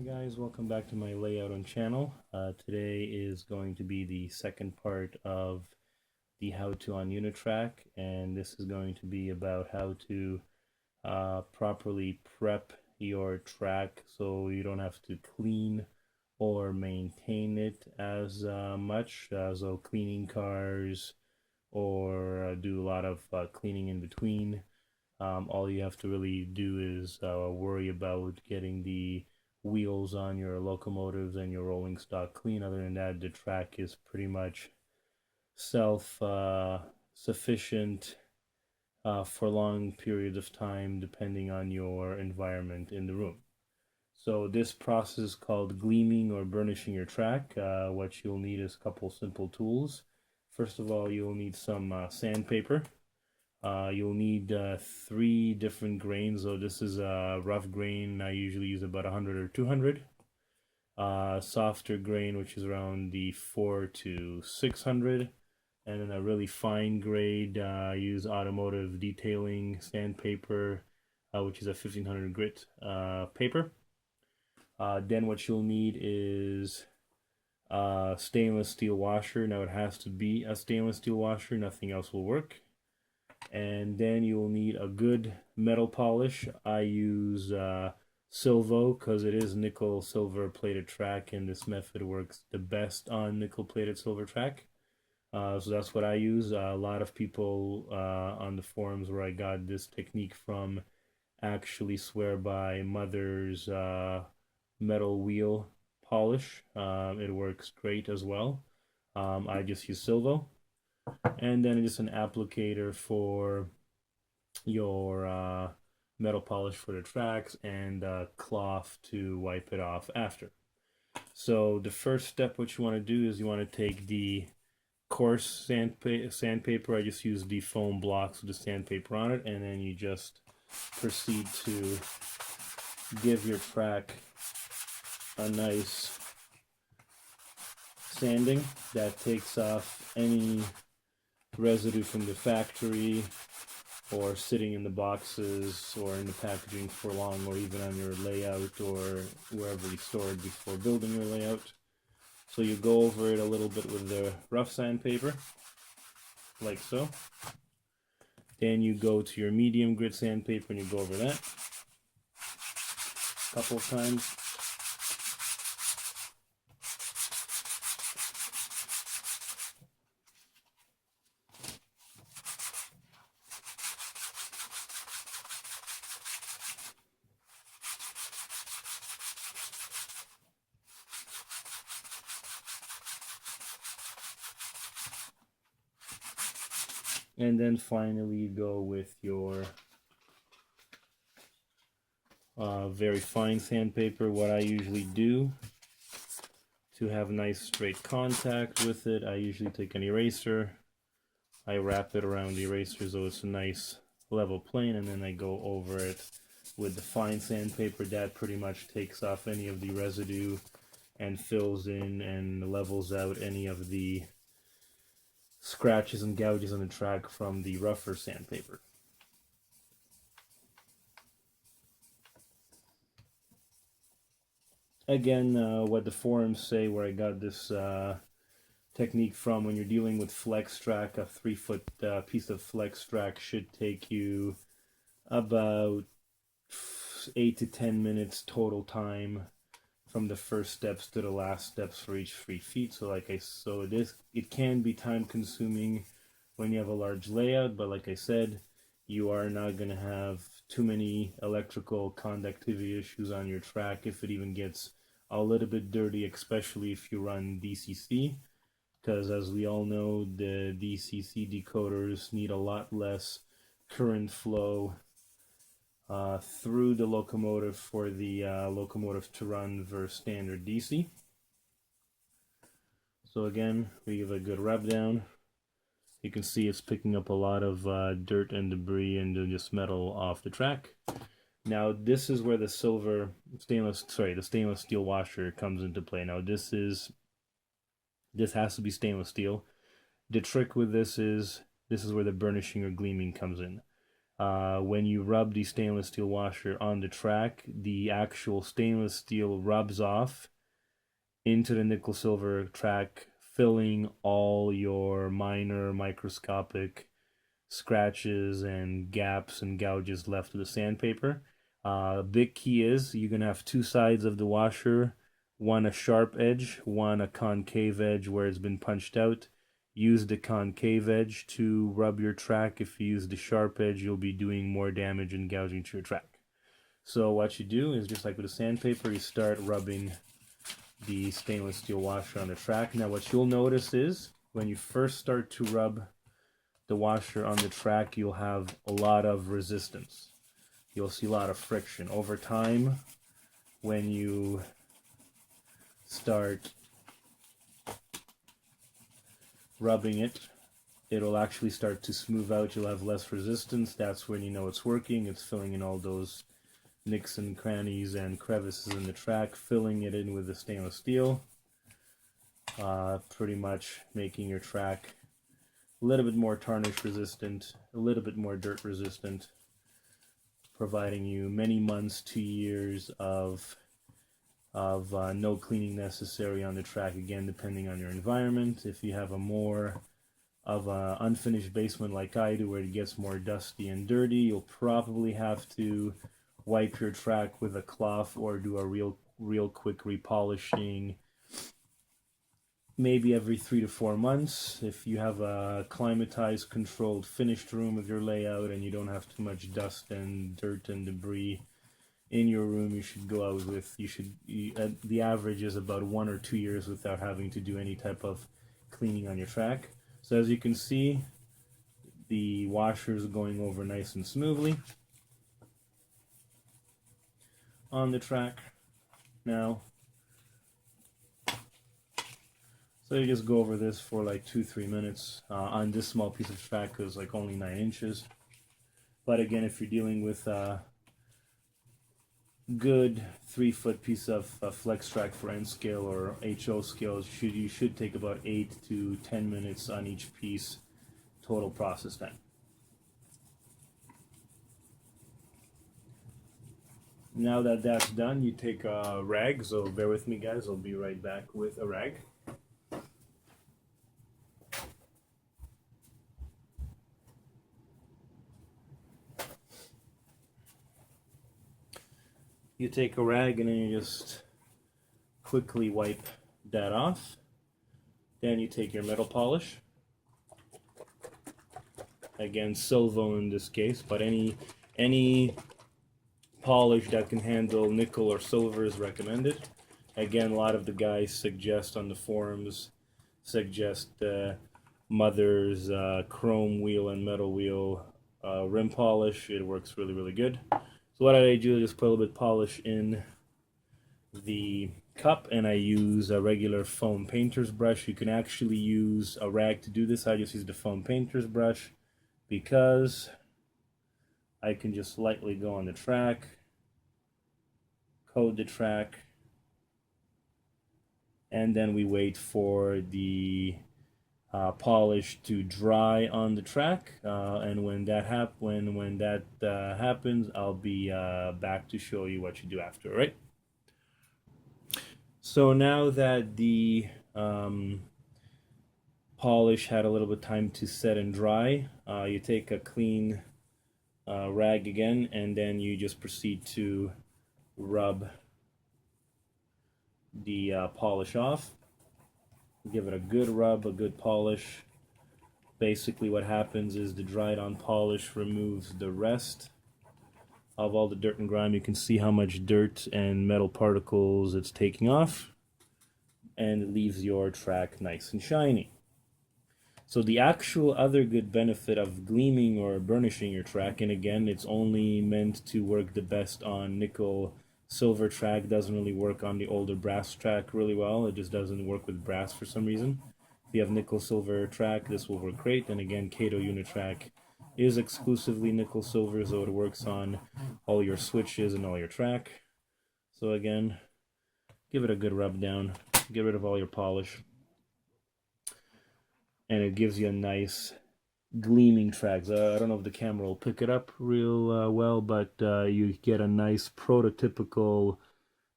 Guys, welcome back to my layout on channel. Today is going to be the second part of the how-to on Unitrack, and this is going to be about how to properly prep your track so you don't have to clean or maintain it as much, so cleaning cars or do a lot of cleaning in between. All you have to really do is worry about getting the wheels on your locomotives and your rolling stock clean. Other than that, the track is pretty much self sufficient for long periods of time depending on your environment in the room. So this process is called gleaming or burnishing your track. What you'll need is a couple simple tools. First of all, you'll need some sandpaper. You'll need 3 different grains. So this is a rough grain. I usually use about 100 or 200. Softer grain, which is around the 4 to 600. And then a really fine grade, use automotive detailing sandpaper, which is a 1500 grit paper. Then what you'll need is a stainless steel washer. Now it has to be a stainless steel washer, nothing else will work. And then you'll need a good metal polish. I use Silvo because it is nickel silver plated track, and this method works the best on nickel plated silver track. So that's what I use. A lot of people on the forums where I got this technique from actually swear by Mother's metal wheel polish. It works great as well. I just use Silvo. And then just an applicator for your metal polish for the tracks, and a cloth to wipe it off after. So the first step, what you want to do is you want to take the coarse sandpaper. I just use the foam blocks with the sandpaper on it, and then you just proceed to give your track a nice sanding that takes off any residue from the factory or sitting in the boxes or in the packaging for long, or even on your layout or wherever you stored before building your layout. So you go over it a little bit with the rough sandpaper, like so. Then you go to your medium grit sandpaper and you go over that a couple of times. And then finally you go with your very fine sandpaper. What I usually do to have nice straight contact with it, I usually take an eraser, I wrap it around the eraser so it's a nice level plane, and then I go over it with the fine sandpaper. That pretty much takes off any of the residue and fills in and levels out any of the scratches and gouges on the track from the rougher sandpaper. Again, what the forums say, where I got this technique from, when you're dealing with flex track, a 3-foot piece of flex track should take you about 8 to 10 minutes total time from the first steps to the last steps for each 3 feet. So it can be time consuming when you have a large layout, but like I said, you are not going to have too many electrical conductivity issues on your track if it even gets a little bit dirty, especially if you run DCC, because as we all know, the DCC decoders need a lot less current flow through the locomotive for the locomotive to run versus standard DC. So again, we give a good rub down. You can see it's picking up a lot of dirt and debris and just metal off the track. Now this is where the stainless steel washer comes into play. Now this has to be stainless steel. The trick with this is where the burnishing or gleaming comes in. when you rub the stainless steel washer on the track, the actual stainless steel rubs off into the nickel silver track, filling all your minor microscopic scratches and gaps and gouges left of the sandpaper. Big key is you're gonna have two sides of the washer, one a sharp edge, one a concave edge where it's been punched out. Use the concave edge to rub your track. If you use the sharp edge, you'll be doing more damage and gouging to your track. So what you do is, just like with the sandpaper, you start rubbing the stainless steel washer on the track. Now what you'll notice is when you first start to rub the washer on the track, you'll have a lot of resistance. You'll see a lot of friction. Over time, when you start rubbing it, it'll actually start to smooth out. You'll have less resistance. That's when you know it's working. It's filling in all those nicks and crannies and crevices in the track, filling it in with the stainless steel, pretty much making your track a little bit more tarnish resistant, a little bit more dirt resistant, providing you many months to years of no cleaning necessary on the track, again depending on your environment. If you have a more of an unfinished basement like I do, where it gets more dusty and dirty, you'll probably have to wipe your track with a cloth or do a real quick repolishing maybe every 3 to 4 months. If you have a climatized, controlled, finished room with your layout and you don't have too much dust and dirt and debris in your room, you should go out with, the average is about 1 or 2 years without having to do any type of cleaning on your track. So as you can see, the washer is going over nice and smoothly on the track now. So you just go over this for like 2-3 minutes on this small piece of track, because like only 9 inches. But again, if you're dealing with a good 3-foot piece of flex track for N scale or HO scale, you should take about 8 to 10 minutes on each piece total process time. Now that that's done, you take a rag, so bear with me guys, I'll be right back with a rag. You take a rag and then you just quickly wipe that off. Then you take your metal polish, again Silvo in this case, but any polish that can handle nickel or silver is recommended. Again, a lot of the guys suggest on the forums, Mother's chrome wheel and metal wheel rim polish. It works really good. So what I do is just put a little bit of polish in the cup, and I use a regular foam painter's brush. You can actually use a rag to do this. I just use the foam painter's brush because I can just lightly go on the track, coat the track, and then we wait for the polish to dry on the track, and when that happens, I'll be back to show you what you do after. Right? So now that the polish had a little bit of time to set and dry, you take a clean rag again, and then you just proceed to rub the polish off. Give it a good rub, a good polish. Basically what happens is the dried on polish removes the rest of all the dirt and grime. You can see how much dirt and metal particles it's taking off, and it leaves your track nice and shiny. So the actual other good benefit of gleaming or burnishing your track, and again it's only meant to work the best on nickel silver track, doesn't really work on the older brass track really well. It just doesn't work with brass for some reason. If you have nickel silver track, this will work great. And again, Kato Unitrack is exclusively nickel silver, so it works on all your switches and all your track. So again, give it a good rub down, get rid of all your polish, and it gives you a nice gleaming tracks. I don't know if the camera will pick it up real well, but you get a nice prototypical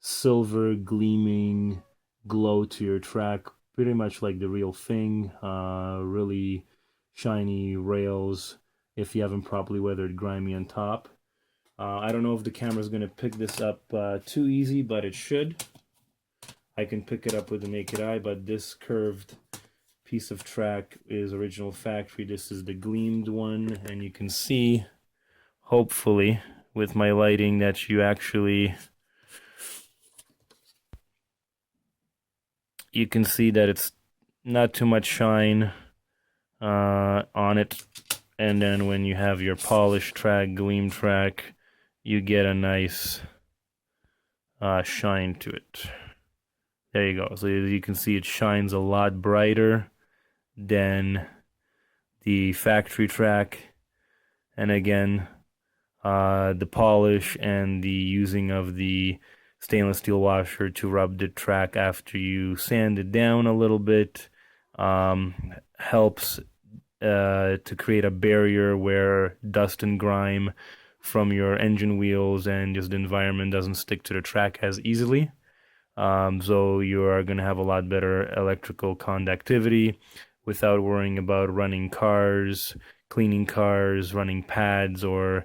silver gleaming glow to your track, pretty much like the real thing. Really shiny rails if you haven't properly weathered grimy on top. I don't know if the camera's going to pick this up too easy, but it should. I can pick it up with the naked eye, but this curved piece of track is original factory. This is the gleamed one, and you can see, hopefully, with my lighting, that you can see that it's not too much shine on it. And then when you have your polished track, gleam track, you get a nice shine to it. There you go. So as you can see, it shines a lot brighter than the factory track. And again, the polish and the using of the stainless steel washer to rub the track after you sand it down a little bit helps to create a barrier where dust and grime from your engine wheels and just the environment doesn't stick to the track as easily. So you are going to have a lot better electrical conductivity without worrying about running cars, cleaning cars, running pads, or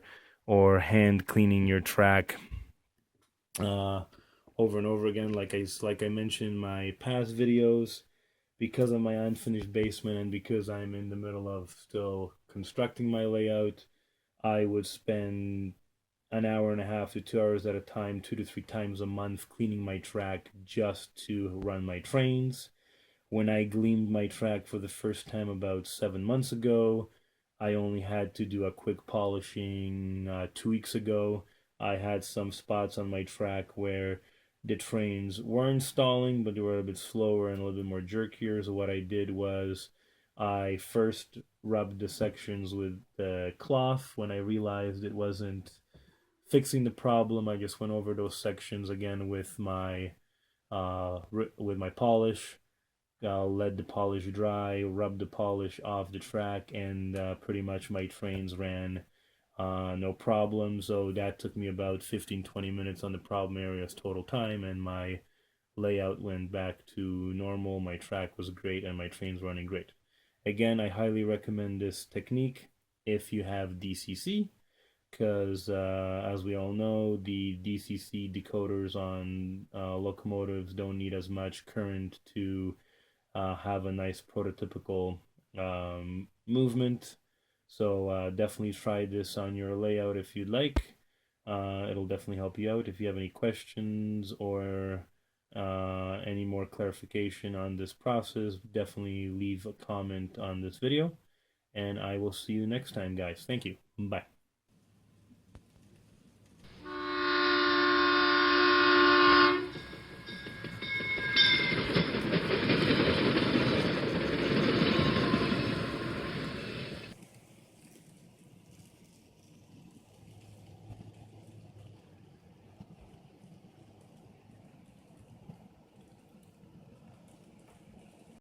hand cleaning your track over and over again. Like I mentioned in my past videos, because of my unfinished basement and because I'm in the middle of still constructing my layout, I would spend an hour and a half to 2 hours at a time, 2 to 3 times a month, cleaning my track just to run my trains. When I gleamed my track for the first time about 7 months ago, I only had to do a quick polishing 2 weeks ago. I had some spots on my track where the trains weren't stalling, but they were a bit slower and a little bit more jerkier. So what I did was I first rubbed the sections with the cloth. When I realized it wasn't fixing the problem, I just went over those sections again with my polish. I'll let the polish dry, rub the polish off the track, and pretty much my trains ran no problem. So that took me about 15-20 minutes on the problem areas total time, and my layout went back to normal. My track was great, and my trains running great. Again, I highly recommend this technique if you have DCC, because as we all know, the DCC decoders on locomotives don't need as much current to have a nice prototypical movement. So definitely try this on your layout if you'd like. It'll definitely help you out. If you have any questions or any more clarification on this process, definitely leave a comment on this video. And I will see you next time, guys. Thank you. Bye.